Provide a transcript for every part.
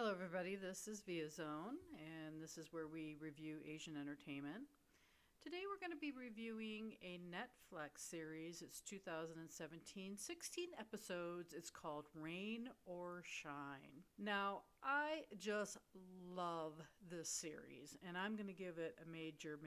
Hello, everybody. This is Via Zone, and this is where we review Asian entertainment. Today, we're going to be reviewing a Netflix series. It's 2017, 16 episodes. It's called Rain or Shine. Now, I just love this series, and I'm going to give it a major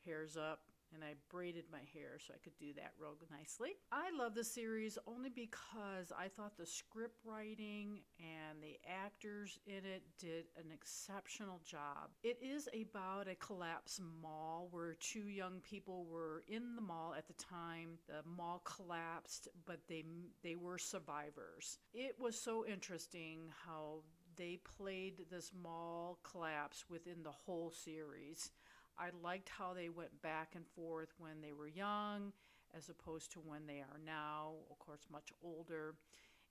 hairs up, and I braided my hair so I could do that real nicely. I love the series only because I thought the script writing and the actors in it did an exceptional job. It is about a collapsed mall where two young people were in the mall at the time. The mall collapsed, but they were survivors. It was so interesting how they played this mall collapse within the whole series. I liked how they went back and forth when they were young as opposed to when they are now, of course, much older.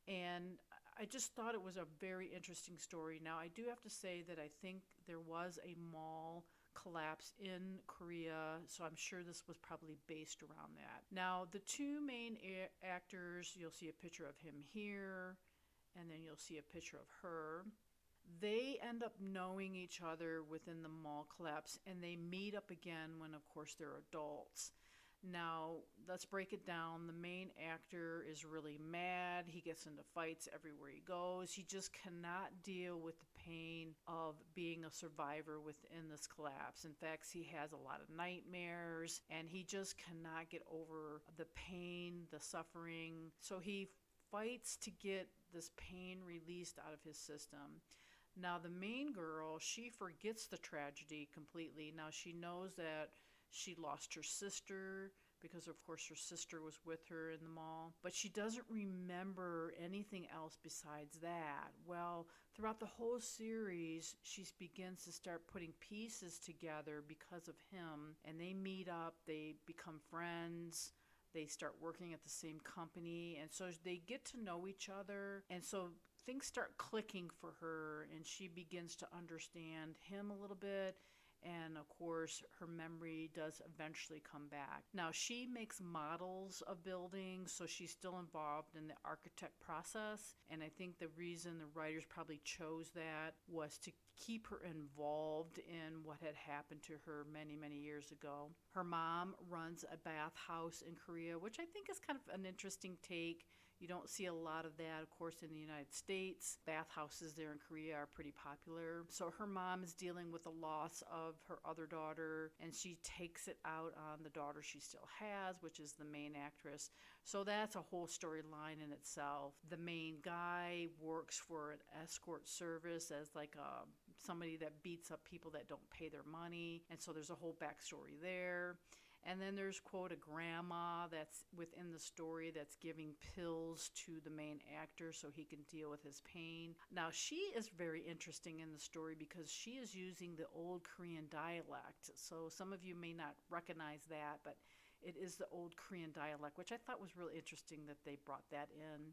And I just thought it was a very interesting story. Now, I do have to say that I think there was a mall collapse in Korea, so I'm sure this was probably based around that. Now, the two main actors, you'll see a picture of him here, and then you'll see a picture of her. They end up knowing each other within the mall collapse, and they meet up again when, of course, they're adults. Now, let's break it down. The main actor is really mad. He gets into fights everywhere he goes. He just cannot deal with the pain of being a survivor within this collapse. In fact, he has a lot of nightmares, and he just cannot get over the pain, the suffering. So he fights to get this pain released out of his system. Now, the main girl, she forgets the tragedy completely. Now, she knows that she lost her sister because, of course, her sister was with her in the mall. But she doesn't remember anything else besides that. Well, throughout the whole series, she begins to start putting pieces together because of him. And they meet up, they become friends. They start working at the same company, and so they get to know each other, and so things start clicking for her, and she begins to understand him a little bit. And of course, her memory does eventually come back. Now, she makes models of buildings, so she's still involved in the architect process. And I think the reason the writers probably chose that was to keep her involved in what had happened to her many years ago. Her mom runs a bathhouse in Korea, which I think is kind of an interesting take. You don't see a lot of that, of course, in the United States. Bathhouses there in Korea are pretty popular. So her mom is dealing with the loss of her other daughter, and she takes it out on the daughter she still has, which is the main actress. So that's a whole storyline in itself. The main guy works for an escort service as like somebody that beats up people that don't pay their money, and so there's a whole backstory there. And then there's, quote, a grandma that's within the story that's giving pills to the main actor so he can deal with his pain. Now, she is very interesting in the story because she is using the old Korean dialect. So some of you may not recognize that, but it is the old Korean dialect, which I thought was really interesting that they brought that in.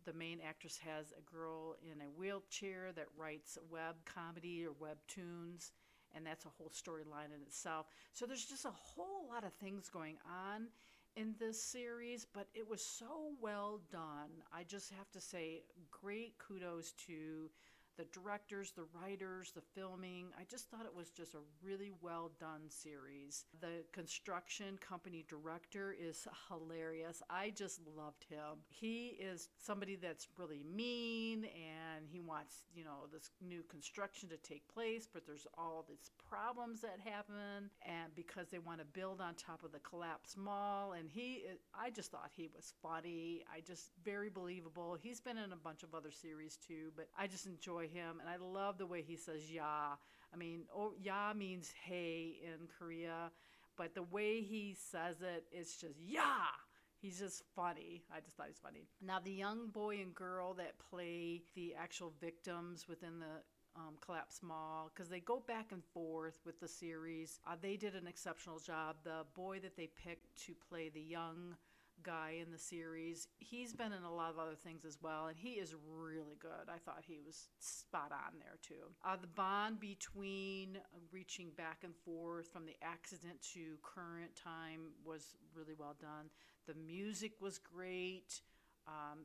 The main actress, has a girl in a wheelchair that writes web comedy or webtoons, and that's a whole storyline in itself. So there's just a whole lot of things going on in this series, but it was so well done. I just have to say, great kudos to the directors, the writers, the filming. I just thought it was just a really well done series. The construction company director is hilarious. I just loved him. He is somebody that's really mean, and he wants, this new construction to take place, but there's all these problems that happen, and because they want to build on top of the collapsed mall, and I just thought he was funny. Very believable. He's been in a bunch of other series too, but I just enjoy him, and I love the way he says "ya." I mean, "ya" means hey in Korea, but the way he says it, it's just "ya." He's just funny. I just thought he was funny. Now, the young boy and girl that play the actual victims within the collapse mall, because they go back and forth with the series, they did an exceptional job. The boy that they picked to play the young guy in the series, he's been in a lot of other things as well, and he is really good. I thought he was spot on there too. The bond between reaching back and forth from the accident to current time was really well done. The music was great.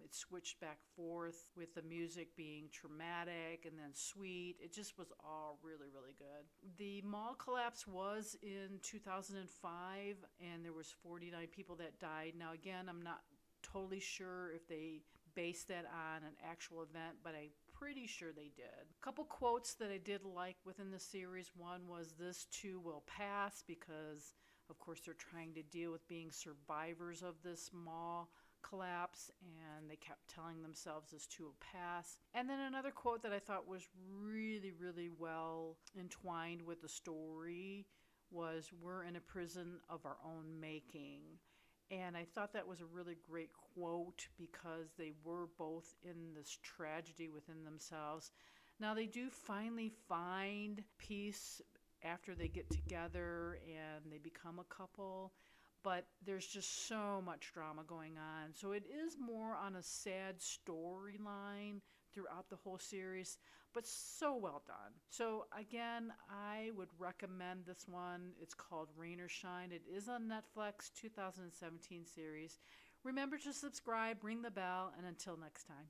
It switched back forth with the music being traumatic and then sweet. It just was all really, really good. The mall collapse was in 2005, and there was 49 people that died. Now, again, I'm not totally sure if they based that on an actual event, but I'm pretty sure they did. A couple quotes that I did like within the series. One was, "This too will pass," because of course they're trying to deal with being survivors of this mall collapse, and they kept telling themselves this too will pass. And then another quote that I thought was really, really well entwined with the story was, "We're in a prison of our own making." And I thought that was a really great quote because they were both in this tragedy within themselves. Now, they do finally find peace after they get together and they become a couple, but there's just so much drama going on. So it is more on a sad storyline throughout the whole series, but so well done. So again, I would recommend this one. It's called Rain or Shine. It is on Netflix, 2017 series. Remember to subscribe, ring the bell, and until next time.